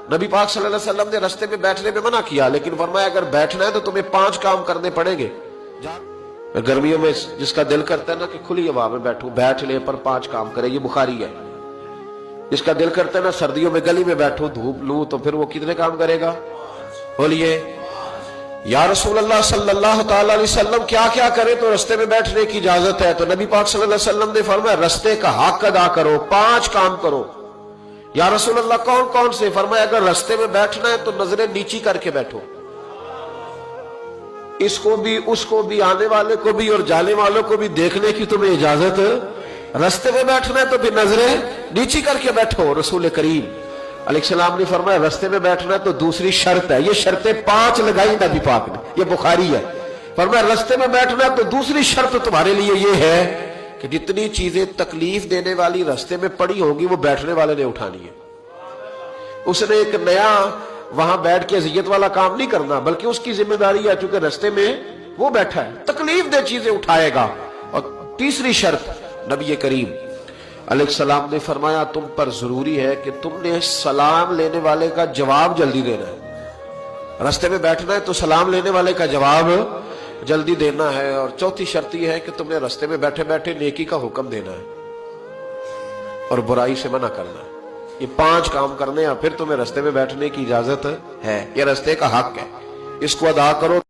नबी पाक सल्लल्लाहु अलैहि वसल्लम ने रास्ते में बैठने में मना किया, लेकिन फरमाया अगर बैठना है तो तुम्हें 5 काम करने पड़ेंगे। गर्मियों में जिसका दिल करता है ना कि खुली हवा में बैठूं, बैठ ले, पर 5 काम करे, ये बुखारी है। जिसका दिल करता है ना सर्दियों में गली में बैठूं, धूप लूं, तो फिर वो कितने काम करेगा? बोलिए या रसूल अल्लाह सल्लल्लाहु ताला अलैहि वसल्लम क्या क्या करे तो रास्ते में बैठने की इजाजत है? तो नबी पाक सल्लल्लाहु अलैहि वसल्लम ने फरमाया रास्ते का हक अदा करो, 5 काम करो। या रसूल अल्लाह कौन कौन से? फरमाया अगर रास्ते में बैठना है तो नजरें नीची करके बैठो, इसको भी उसको भी, आने वाले को भी और जाने वालों को भी देखने की तुम्हें इजाजत। रास्ते में बैठना है तो फिर नजरें नीची करके बैठो। रसूल करीम अलैहिस्सलाम ने फरमाया रास्ते में बैठना है तो दूसरी शर्त है, ये शर्तें 5 लगाई नबी पाक ने, ये बुखारी है। फरमाया रास्ते में बैठना है तो दूसरी शर्त तुम्हारे लिए ये है कि जितनी चीजें तकलीफ देने वाली रास्ते में पड़ी होंगी वो बैठने वाले ने उठानी है। उसने एक नया वहां बैठ के अजियत वाला काम नहीं करना, बल्कि उसकी जिम्मेदारी है, चूंकि रास्ते में वो बैठा है, तकलीफ दे चीजें उठाएगा। और तीसरी शर्त नबी करीम अलैहिस्सलाम ने फरमाया तुम पर जरूरी है कि तुमने सलाम लेने वाले का जवाब जल्दी देना है। रास्ते में बैठना है तो सलाम लेने वाले का जवाब जल्दी देना है। और चौथी शर्त यह है कि तुमने रास्ते में बैठे बैठे नेकी का हुक्म देना है और बुराई से मना करना है। ये 5 काम करने हैं, फिर तुम्हें रास्ते में बैठने की इजाजत है। ये रास्ते का हक है, इसको अदा करो।